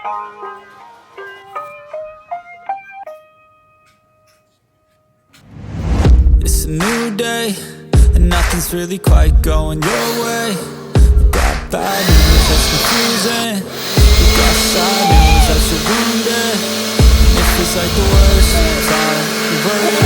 It's a new day, and nothing's really quite going your way. We got bad news that's confusing. We got sad news that you're wounded. And it feels like the worst time we've ever